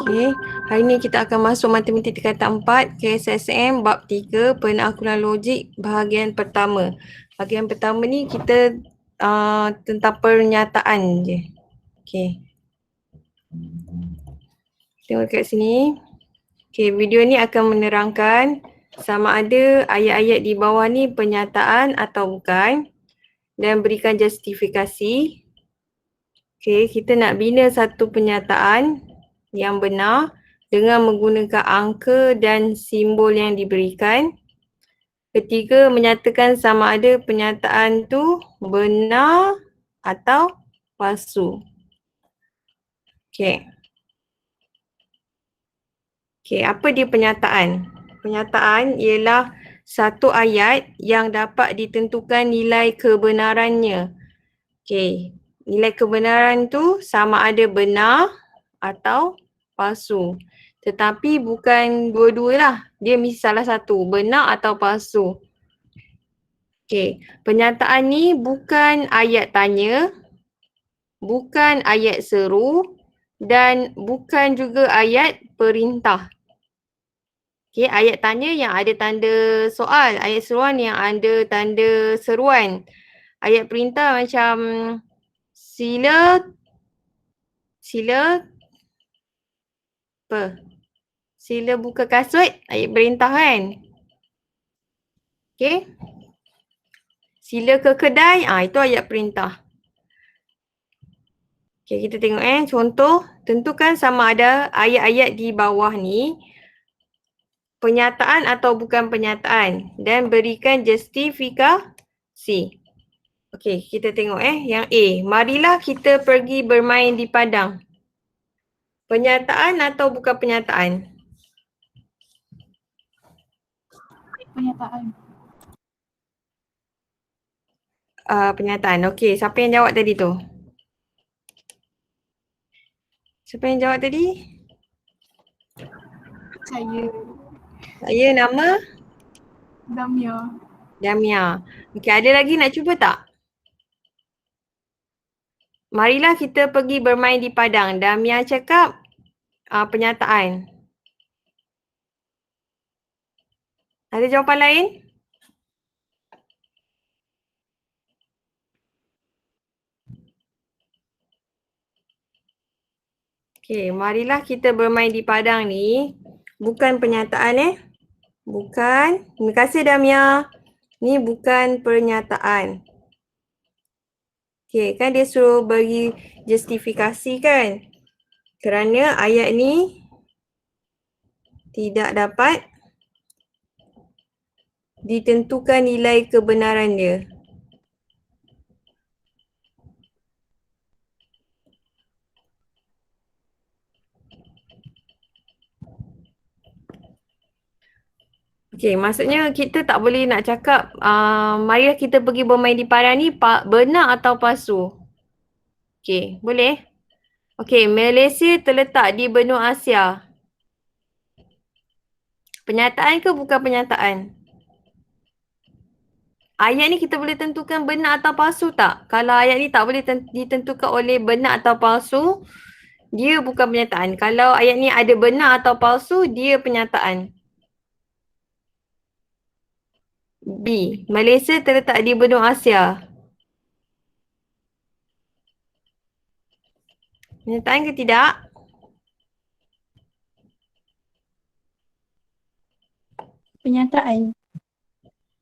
Okay. Hari ni kita akan masuk matematik tingkatan 4 KSSM bab 3 penaklukan logik bahagian pertama. Bahagian pertama ni kita tentang pernyataan je. Okay. Tengok kat sini. Okay, video ni akan menerangkan sama ada ayat-ayat di bawah ni pernyataan atau bukan dan berikan justifikasi. Okay, kita nak bina satu pernyataan yang benar dengan menggunakan angka dan simbol yang diberikan. Ketiga, menyatakan sama ada pernyataan tu benar atau palsu. Okay. Okay, apa dia pernyataan? Pernyataan ialah satu ayat yang dapat ditentukan nilai kebenarannya. Okay, nilai kebenaran tu sama ada benar atau palsu. Tetapi bukan dua-dua lah. Dia mesti salah satu, benar atau palsu. Okay, pernyataan ni bukan ayat tanya, bukan ayat seru dan bukan juga ayat perintah. Okay, ayat tanya yang ada tanda soal, ayat seruan yang ada tanda seruan. Ayat perintah macam sila apa? Sila buka kasut, ayat perintah kan? Okay. Sila ke kedai, itu ayat perintah. Okay, kita tengok contoh. Tentukan sama ada ayat-ayat di bawah ni pernyataan atau bukan pernyataan dan berikan justifikasi. Okay, kita tengok yang A. Marilah kita pergi bermain di padang. Pernyataan atau bukan pernyataan? Pernyataan. Pernyataan. Okey, siapa yang jawab tadi tu? Siapa yang jawab tadi? Saya nama? Damia. Damia. Okey, ada lagi nak cuba tak? Marilah kita pergi bermain di padang. Damia cakap pernyataan. Ada jawapan lain? Okey, marilah kita bermain di padang ni bukan pernyataan Bukan. Terima kasih Damia. Ni bukan pernyataan. Okey, kan dia suruh bagi justifikasi kan? Kerana ayat ni tidak dapat ditentukan nilai kebenaran dia. Okey, maksudnya kita tak boleh nak cakap marilah kita pergi bermain di padang ni benar atau palsu. Okey, boleh? Okey, Malaysia terletak di benua Asia. Pernyataan ke bukan pernyataan? Ayat ni kita boleh tentukan benar atau palsu tak? Kalau ayat ni tak boleh ditentukan oleh benar atau palsu, dia bukan pernyataan. Kalau ayat ni ada benar atau palsu, dia pernyataan. B. Malaysia terletak di benua Asia. Pernyataan ke tidak? Pernyataan.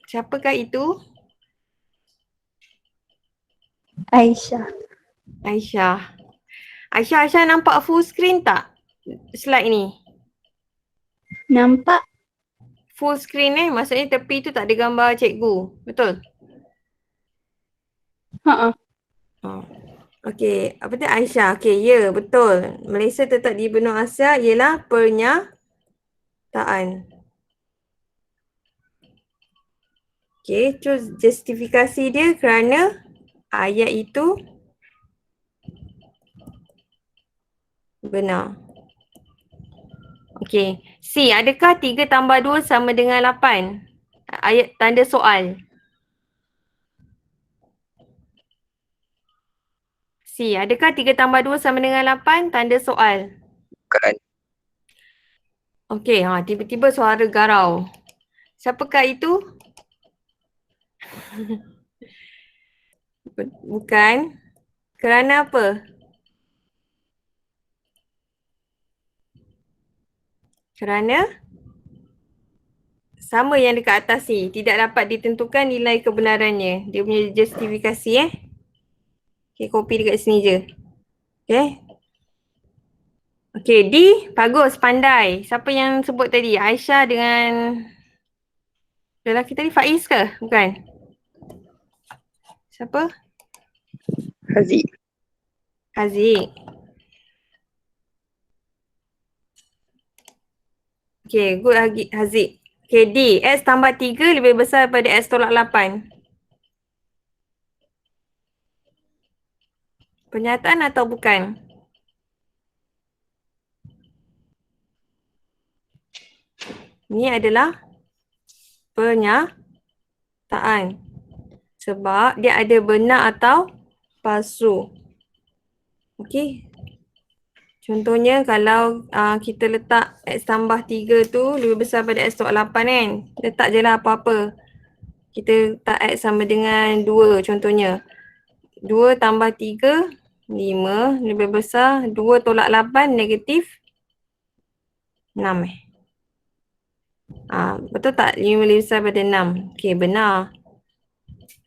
Siapakah itu? Aisyah. Aisyah. Aisyah nampak full screen tak? Slide ni. Nampak? Full screen maksudnya tepi tu tak ada gambar cikgu. Betul? Ha. Okey, apa tu Aisyah? Okey, ya betul. Malaysia terletak di benua Asia ialah pernyataan. Okey, terus justifikasi dia kerana ayat itu benar. Okey, C. Adakah 3 tambah 2 sama dengan 8? Ayat tanda soal. C. Adakah 3 tambah 2 sama dengan 8? Tanda soal. Bukan. Okey, tiba-tiba suara garau. Siapakah itu? Bukan. Kerana apa? Kerana sama yang dekat atas ni, tidak dapat ditentukan nilai kebenarannya. Dia punya justifikasi Okay, copy dekat sini je. Okay. Okay, D, bagus, pandai. Siapa yang sebut tadi? Aisyah dengan lelaki tadi, Faiz ke? Bukan. Siapa? Haziq. Haziq. Okay, good Haziq. Okay, D, X tambah 3 lebih besar daripada X tolak 8. Pernyataan atau bukan? Ini adalah pernyataan. Sebab dia ada benar atau palsu. Okey. Contohnya kalau kita letak X tambah 3 tu lebih besar daripada X tolak 8 kan. Letak je lah apa-apa. Kita letak X sama dengan 2 contohnya. 2 tambah 3, 5 lebih besar. 2 tolak 8 negatif 6 betul tak? 5 lebih besar daripada 6. Okey, benar.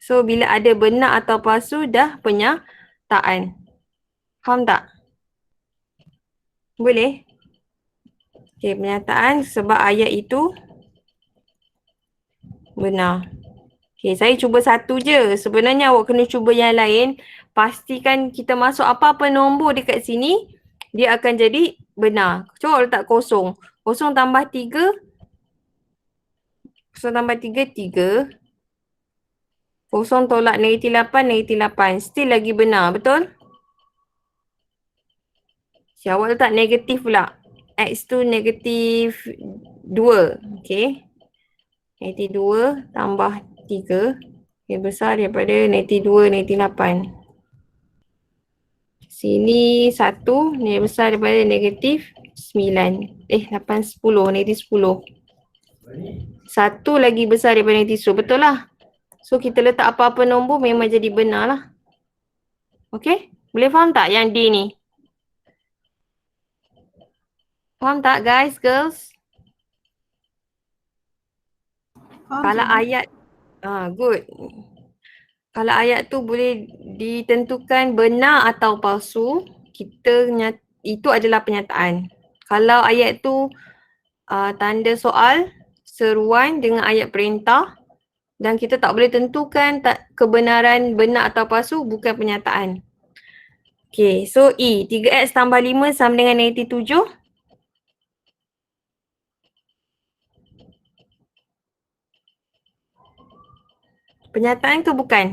So bila ada benar atau palsu dah pernyataan. Faham tak? Boleh? Okay, pernyataan sebab ayat itu benar. Okay, saya cuba satu je. Sebenarnya awak kena cuba yang lain. Pastikan kita masuk apa-apa nombor dekat sini, dia akan jadi benar. Cuba letak kosong. Kosong tambah 3. Kosong tambah 3, 3. Kosong tolak negatif 8, negatif 8. Still lagi benar, betul? Si awak letak negatif pula. X tu negatif 2. Okay. Negatif 2 tambah 3. Lebih besar daripada negatif 2, negatif 8. Sini 1 lebih besar daripada negatif 9. 8, 10. Negatif 10. 1 lagi besar daripada negatif 10. Betul lah. So kita letak apa-apa nombor memang jadi benar lah. Okay. Boleh faham tak yang D ni? Faham tak guys, girls? Kalau ayat, good. Kalau ayat tu boleh ditentukan benar atau palsu, itu adalah pernyataan. Kalau ayat tu tanda soal, seruan dengan ayat perintah dan kita tak boleh tentukan kebenaran benar atau palsu, bukan pernyataan. Okay, so E, 3X tambah 5 sama dengan negatif 7. Pernyataan ke bukan?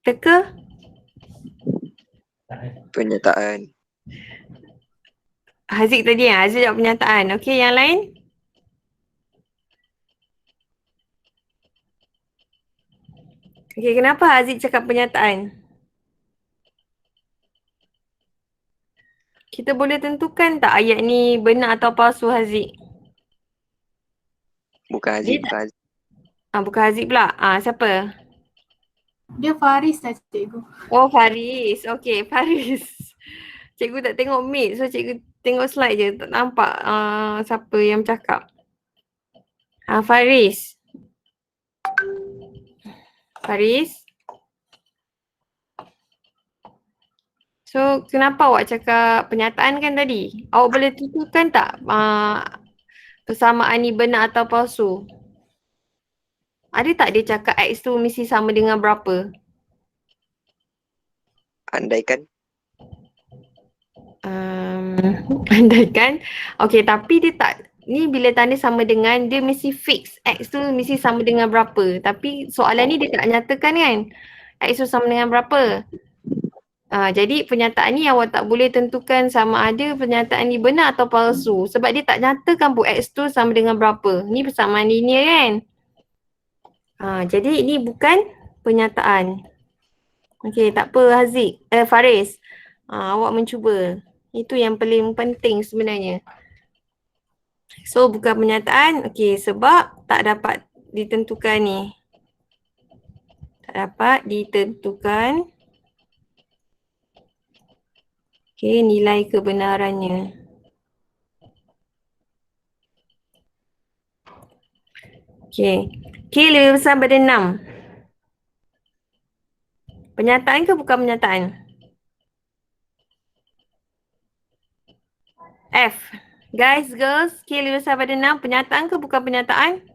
Teka? Pernyataan. Haziq tadi Haziq jawab pernyataan. Okay, yang lain? Okay, kenapa Haziq cakap pernyataan? Kita boleh tentukan tak ayat ni benar atau palsu, Haziq? Bukan Haziq, bukan Haziq. Bukan Haziq pula. Siapa? Dia Faris lah cikgu. Oh, Faris. Okay, Faris. Cikgu tak tengok mic, so cikgu tengok slide je. Tak nampak siapa yang bercakap. Faris. Faris. So, kenapa awak cakap pernyataan kan tadi? Awak boleh tentukan tak persamaan ni benar atau palsu? Ada tak dia cakap X tu mesti sama dengan berapa? Andaikan. Andaikan. Okay, tapi dia tak, ni bila tanda sama dengan dia mesti fix X tu mesti sama dengan berapa. Tapi soalan ni dia tak nyatakan kan X tu sama dengan berapa. Jadi pernyataan ni awak tak boleh tentukan sama ada pernyataan ni benar atau palsu. Sebab dia tak nyatakan pun X tu sama dengan berapa. Ni persamaan linear kan. Jadi ini bukan pernyataan. Okay, tak apa Haziq. Faris. Awak mencuba. Itu yang paling penting sebenarnya. So bukan pernyataan. Okey, sebab tak dapat ditentukan ni. Tak dapat ditentukan. Okey, nilai kebenarannya. Okey. K lebih besar daripada 6. Pernyataan ke bukan pernyataan? F. Guys, girls, K lebih besar daripada 6. Pernyataan ke bukan pernyataan?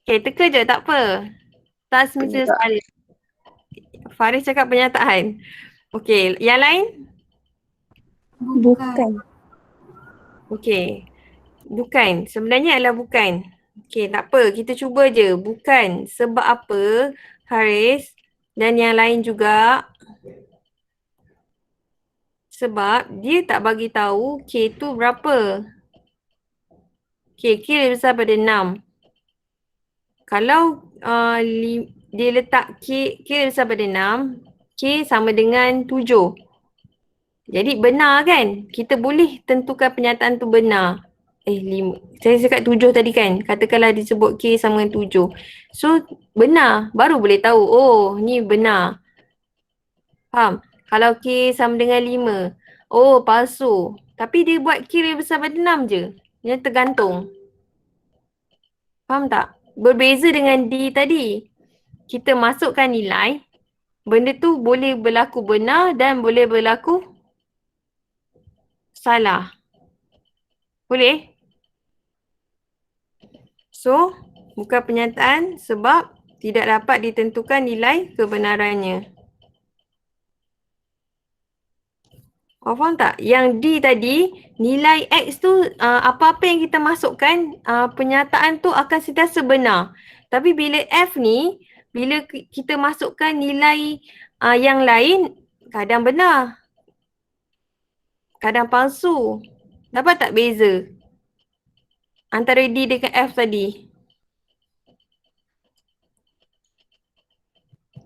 Okay, teka je, tak apa. Tak semestinya Pernyataan. salah. Faris cakap pernyataan. Okay, yang lain? Bukan. Okay. Bukan. Sebenarnya adalah bukan. Okay, tak apa. Kita cuba je. Bukan. Sebab apa, Haris dan yang lain juga? Sebab dia tak bagi tahu K tu berapa. Okay, K lebih besar daripada 6. Kalau dia letak K lebih besar daripada 6, K sama dengan 7. Jadi benar kan? Kita boleh tentukan pernyataan tu benar. 5. Saya cakap 7 tadi kan? Katakanlah disebut K sama dengan 7. So benar. Baru boleh tahu. Oh ni benar. Faham? Kalau K sama dengan 5. Oh palsu. Tapi dia buat K lebih besar daripada 6 je. Yang tergantung. Faham tak? Berbeza dengan D tadi. Kita masukkan nilai. Benda tu boleh berlaku benar dan boleh berlaku salah. Boleh? So, bukan pernyataan sebab tidak dapat ditentukan nilai kebenarannya. Kau faham tak? Yang D tadi, nilai X tu apa-apa yang kita masukkan, pernyataan tu akan sentiasa benar. Tapi bila F ni, bila kita masukkan nilai yang lain, kadang benar. Kadang palsu. Dapat tak beza antara D dengan F tadi?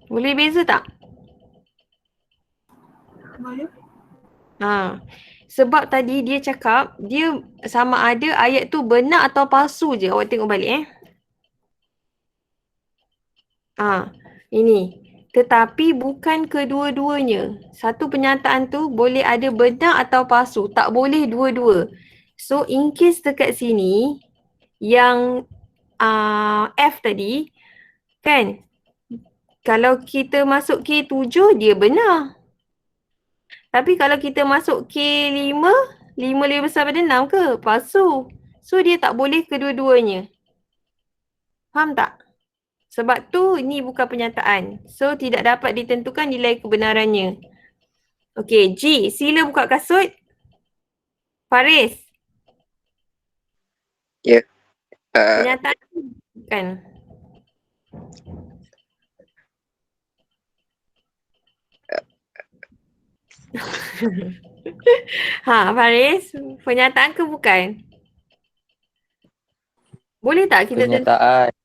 Boleh beza tak? Boleh? Sebab tadi dia cakap dia sama ada ayat tu benar atau palsu je. Awak tengok balik ini. Tetapi bukan kedua-duanya. Satu pernyataan tu boleh ada benar atau palsu. Tak boleh dua-dua. So in case dekat sini yang F tadi kan, kalau kita masuk K7 dia benar. Tapi kalau kita masuk K5, 5 lebih besar daripada 6 ke? Palsu. So dia tak boleh kedua-duanya. Faham tak? Sebab tu ni bukan pernyataan. So tidak dapat ditentukan nilai kebenarannya. Okey, G. Sila buka kasut. Faris. Ya. Pernyataan bukan. Faris. Pernyataan ke bukan? Boleh tak kita Pernyataan.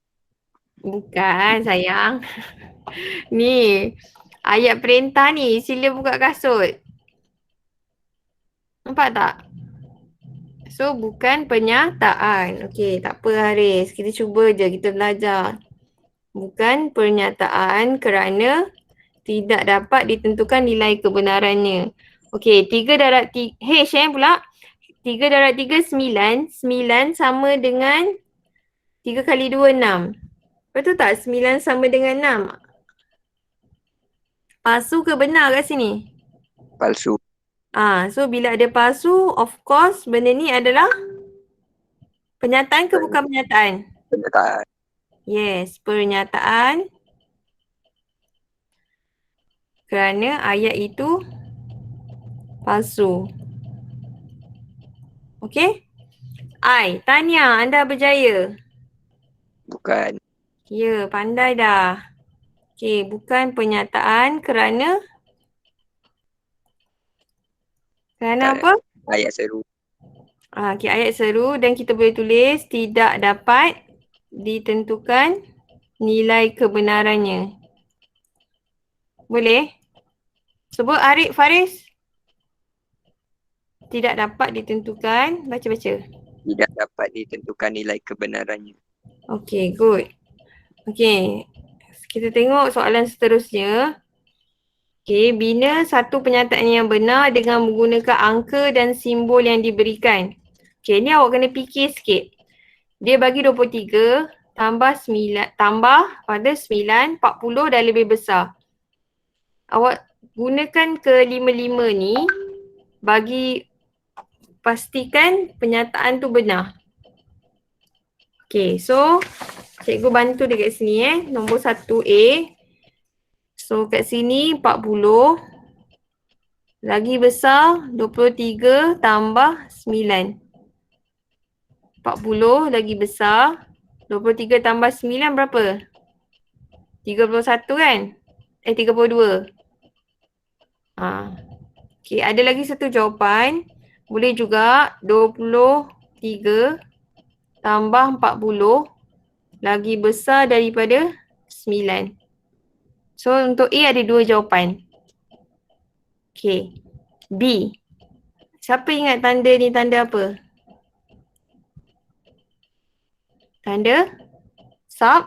Bukan sayang. Ni ayat perintah ni, sila buka kasut. Nampak tak? So bukan pernyataan. Okey, tak apa Haris. Kita cuba je, kita belajar. Bukan pernyataan kerana tidak dapat ditentukan nilai kebenarannya. Okey, 3 darab 3 H pula. 3 darab 3 9. 9 sama dengan 3 kali 2 6. Betul tak? 9 sama dengan 6. Palsu ke benar kat sini? Palsu. So bila ada palsu, of course benda ni adalah pernyataan ke bukan pernyataan? Pernyataan. Yes, pernyataan. Kerana ayat itu palsu. Okey? I, Tania, anda berjaya. Bukan. Ya, pandai dah. Okey, bukan pernyataan kerana apa? Ayat seru. Okey, ayat seru dan kita boleh tulis tidak dapat ditentukan nilai kebenarannya. Boleh? Sebut Arif, Faris. tidak dapat ditentukan. Baca-baca. Tidak dapat ditentukan nilai kebenarannya. Okay, good. Okay, kita tengok soalan seterusnya. Okay, bina satu pernyataan yang benar dengan menggunakan angka dan simbol yang diberikan. Okay, ni awak kena fikir sikit. Dia bagi 23 tambah 9, tambah pada 9, 40 dah lebih besar. Awak gunakan ke-5-5 ni bagi pastikan pernyataan tu benar. Okay, so cikgu bantu dekat sini nombor 1A. So kat sini 40 lagi besar 23 tambah 9. 40 lagi besar 23 tambah 9 berapa? 31 kan? 32. Okay, ada lagi satu jawapan. Boleh juga 23 tambah 40 lagi besar daripada 9. So untuk A ada dua jawapan. Okay. B. Siapa ingat tanda ni tanda apa? Tanda sub.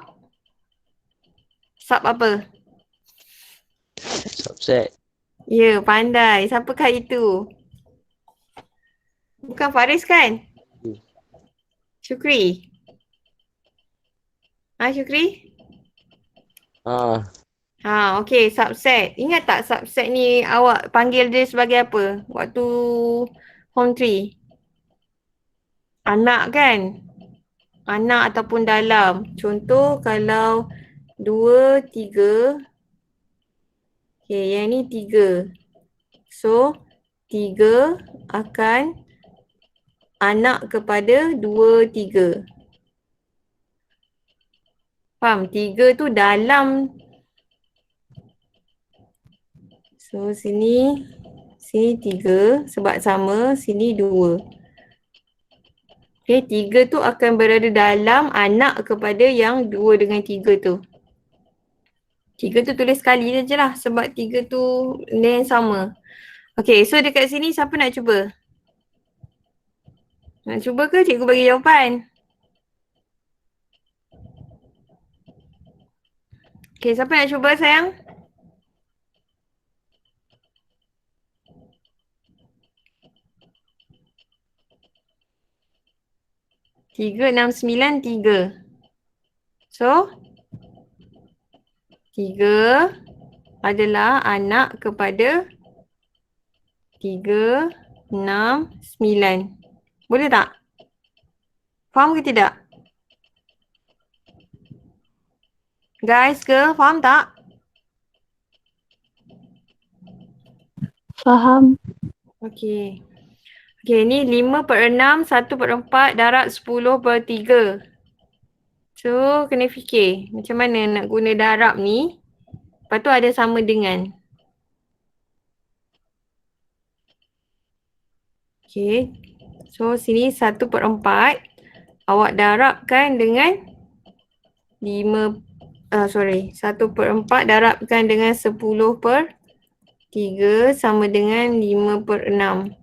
Sub apa? Subset. Ya, pandai. Siapakah itu? Bukan Faris kan? Syukri. Syukri? Okay, subset. Ingat tak subset ni awak panggil dia sebagai apa? Waktu home tree. Anak kan? Anak ataupun dalam. Contoh kalau 2, 3. Okay, yang ni 3. So, 3 akan anak kepada 2, 3. Faham? 3 tu dalam. So, sini 3 sebab sama, sini 2. Okay, 3 tu akan berada dalam anak kepada yang 2 dengan 3 tu. 3 tu tulis sekali je lah sebab 3 tu benda yang sama. Okay, so dekat sini siapa nak cuba? Nak cuba ke cikgu bagi jawapan? Okay, siapa nak cuba sayang? Tiga, 6, 9, 3. So, 3 adalah anak kepada 3, 6, 9. Boleh tak? Faham ke tidak? Guys ke? Faham tak? Faham. Okay. Okay, ni 5/6, 1/4 darab 10/3. So, kena fikir macam mana nak guna darab ni. Lepas tu ada sama dengan. Okay. So, sini 1/4. Awak darabkan dengan 1/4 darabkan dengan 10/3 sama dengan 5/6.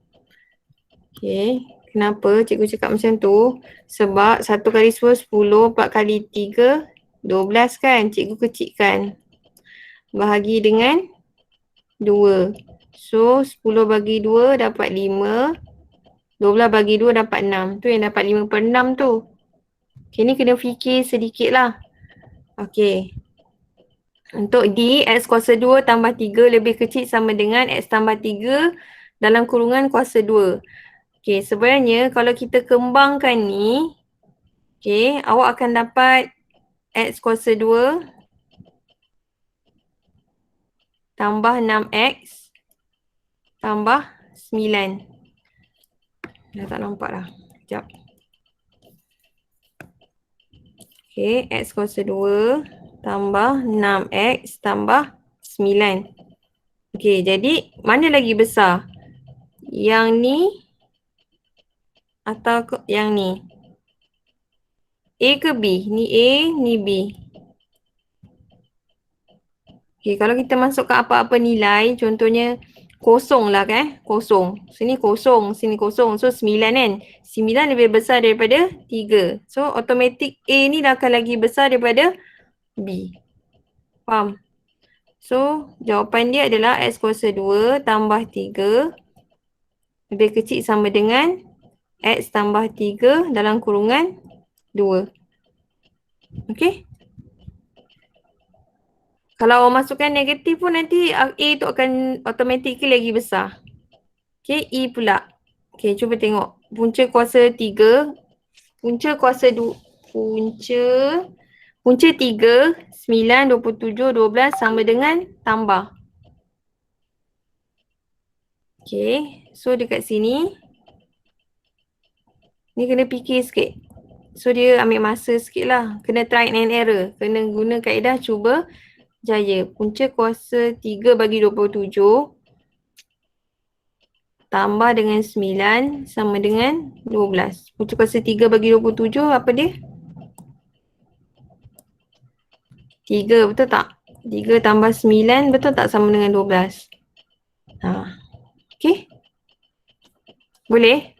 Okay. Kenapa cikgu cakap macam tu? Sebab 1 kali 10, 10, 4 kali 3, 12 kan? Cikgu kecilkan. Bahagi dengan 2. So 10 bagi 2 dapat 5. 12 bagi 2 dapat 6. Tu yang dapat 5/6 tu. Okay, ni kena fikir sedikit lah. Okay. Untuk D, X kuasa 2 tambah 3 lebih kecil sama dengan X tambah 3 dalam kurungan kuasa 2. Okay, sebenarnya kalau kita kembangkan ni, okay, awak akan dapat X kuasa 2 tambah 6X tambah 9. Dah tak nampak dah. Sekejap. Okay, X kuasa 2 tambah 6X tambah 9. Okay, jadi mana lagi besar? Yang ni atau yang ni? A ke B? Ni A, ni B. Okay, kalau kita masukkan apa-apa nilai, contohnya kosong lah kan? Kosong. Sini kosong, sini kosong. So 9 kan? 9 lebih besar daripada 3. So automatic A ni dah akan lagi besar daripada B. Faham? So jawapan dia adalah X kuasa 2 tambah 3 lebih kecil sama dengan X tambah 3 dalam kurungan 2. Okay? Kalau masukkan negatif pun nanti A tu akan automatically lagi besar. Okay, E pula. Okay, cuba tengok. Punca kuasa 3. Punca kuasa 2. Punca 3, 9, 27, 12 sama dengan tambah. Okay, so dekat sini. Ni kena fikir sikit. So dia ambil masa sikit lah. Kena try and error. Kena guna kaedah cuba jaya. Punca kuasa 3 bagi 27 tambah dengan 9 sama dengan 12. Punca kuasa 3 bagi 27 apa dia? 3 betul tak? 3 tambah 9 betul tak sama dengan 12? Okay. Boleh?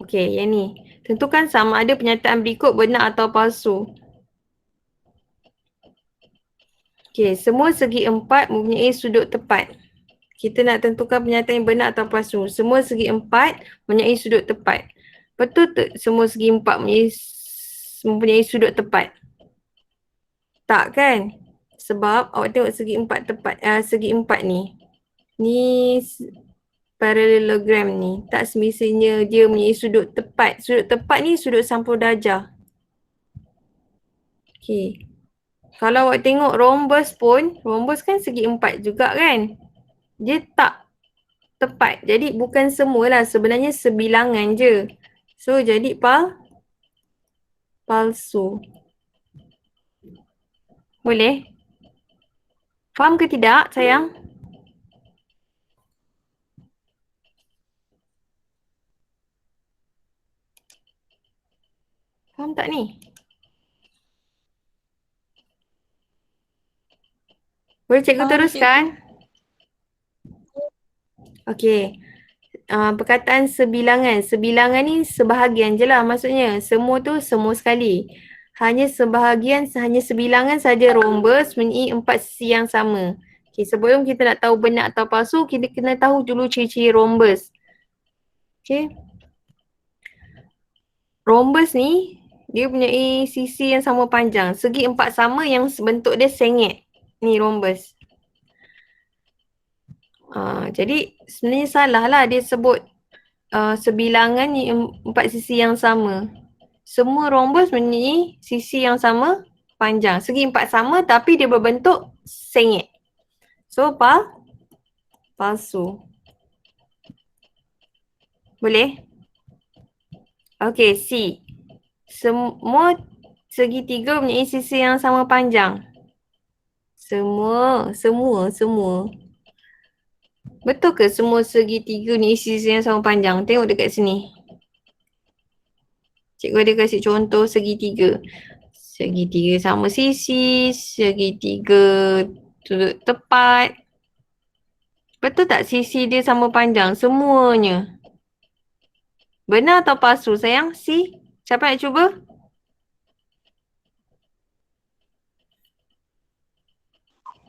Okay, yang ni. Tentukan sama ada pernyataan berikut benar atau palsu. Okay, semua segi empat mempunyai sudut tepat. Kita nak tentukan pernyataan yang benar atau palsu. Semua segi empat mempunyai sudut tepat. Betul tak semua segi empat mempunyai sudut tepat? Tak kan? Sebab awak tengok segi empat tepat, segi empat ni. Ni parallelogram ni. Tak semestinya dia mempunyai sudut tepat. Sudut tepat ni sudut 90 darjah. Okay. Kalau awak tengok rhombus pun, rhombus kan segi empat juga kan? Dia tak tepat. Jadi bukan semualah, sebenarnya sebilangan je. So jadi palsu. Boleh? Faham ke tidak sayang? Faham tak ni? Boleh cikgu teruskan? Okey. Perkataan sebilangan. Sebilangan ni sebahagian je lah maksudnya. Semua tu semua sekali. Hanya sebahagian, hanya sebilangan saja rhombus mempunyai empat sisi yang sama. Okay, sebelum kita nak tahu benar atau palsu, kita kena tahu dulu ciri-ciri rhombus. Okay. Rhombus ni, dia mempunyai sisi yang sama panjang. Segi empat sama yang bentuk dia sengit. Ni rhombus. Jadi sebenarnya salah lah dia sebut sebilangan empat sisi yang sama. Semua rhombus mempunyai sisi yang sama panjang. Segi empat sama tapi dia berbentuk sengit. So palsu. Boleh? Okay, C. Semua segitiga mempunyai sisi yang sama panjang. Semua. Betul ke semua segitiga ni sisi yang sama panjang? Tengok dekat sini. Cikgu ada kasih contoh segitiga. Segitiga sama sisi, segitiga sudut tepat. Betul tak sisi dia sama panjang? Semuanya. Benar atau palsu sayang? C. Siapa nak cuba?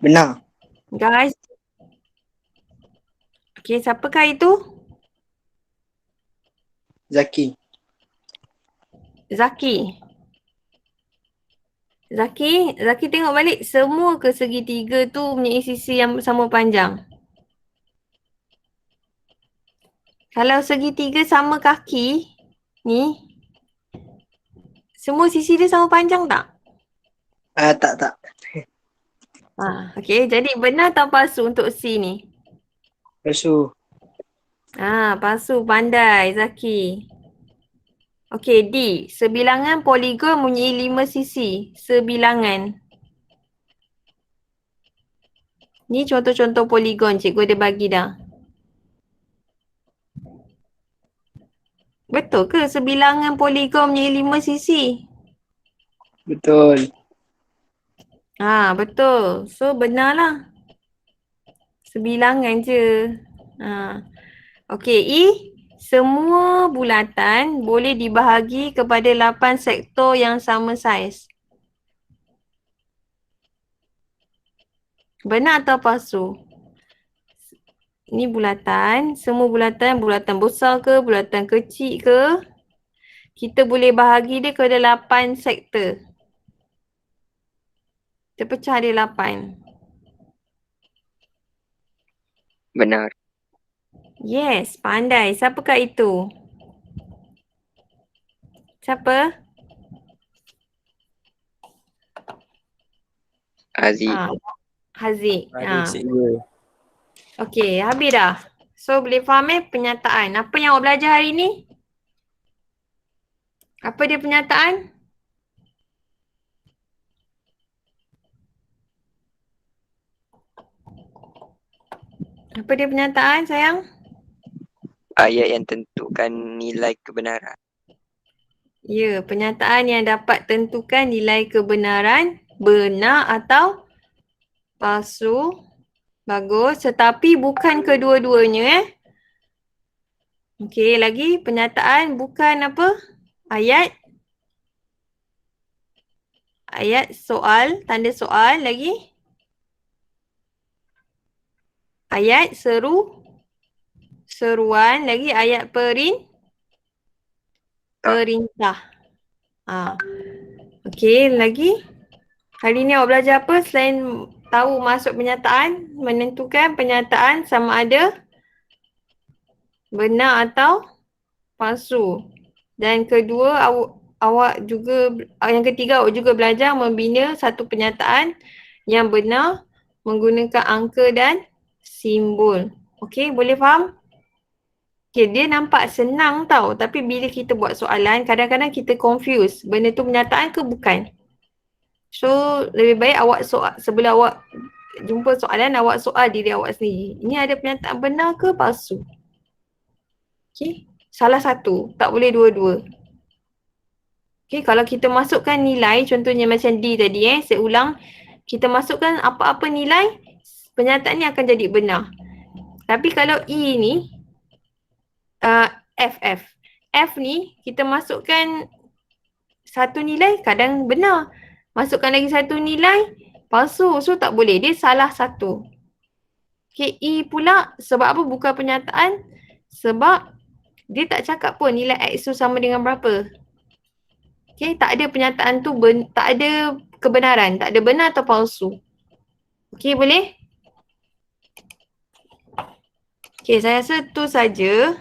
Benar. Guys. Okay, siapakah itu? Zaki. Zaki tengok balik. Semua ke segitiga tu mempunyai sisi yang sama panjang? Kalau segitiga sama kaki ni, semua sisi dia sama panjang tak? Tak. Okay, jadi benar atau palsu untuk C ni? Palsu. Palsu. Pandai Zaki. Okay, D. Sebilangan poligon mempunyai 5 sisi. Sebilangan. Ni contoh-contoh poligon cikgu ada bagi dah. Betul ke sebilangan poligon mempunyai 5 sisi? Betul. Betul. So benar lah. Sebilangan je. Okey, E. Semua bulatan boleh dibahagi kepada 8 sektor yang sama saiz. Benar atau palsu? Ini bulatan, semua bulatan besar ke, bulatan kecil ke, kita boleh bahagi dia kepada 8 sektor. Kita pecah dia 8. Benar. Yes, pandai. Siapakah itu? Siapa? Aziz. Haziq. Adik cikgu. Okey, habis dah. So boleh faham penyataan. Apa yang awak belajar hari ni? Apa dia penyataan? Apa dia penyataan sayang? Ayat yang tentukan nilai kebenaran. Ya, penyataan yang dapat tentukan nilai kebenaran, benar atau palsu. Bagus, tetapi bukan kedua-duanya Okey, lagi penyataan bukan apa? Ayat soal, tanda soal lagi. Ayat seruan, lagi ayat perintah. Okey, lagi. Hari ni awak belajar apa selain tahu masuk penyataan, menentukan penyataan sama ada benar atau palsu. Dan kedua, awak juga, yang ketiga awak juga belajar membina satu penyataan yang benar menggunakan angka dan simbol. Okey, boleh faham? Okey, dia nampak senang tau, tapi bila kita buat soalan, kadang-kadang kita confuse benda tu penyataan ke bukan. So, lebih baik awak sebelum awak jumpa soalan, awak soal diri awak sendiri. Ini ada penyataan benar ke palsu? Okey, salah satu, tak boleh dua-dua. Okey, kalau kita masukkan nilai, contohnya macam D tadi saya ulang, kita masukkan apa-apa nilai, penyataan ni akan jadi benar. Tapi kalau E ni, F ni, kita masukkan satu nilai, kadang benar. Masukkan lagi satu nilai, palsu. So tak boleh, dia salah satu. Okay, E pula sebab apa bukan penyataan? Sebab dia tak cakap pun nilai X tu sama dengan berapa. Okay, tak ada penyataan tu, tak ada kebenaran, tak ada benar atau palsu. Okay, boleh? Okay, saya rasa tu saja.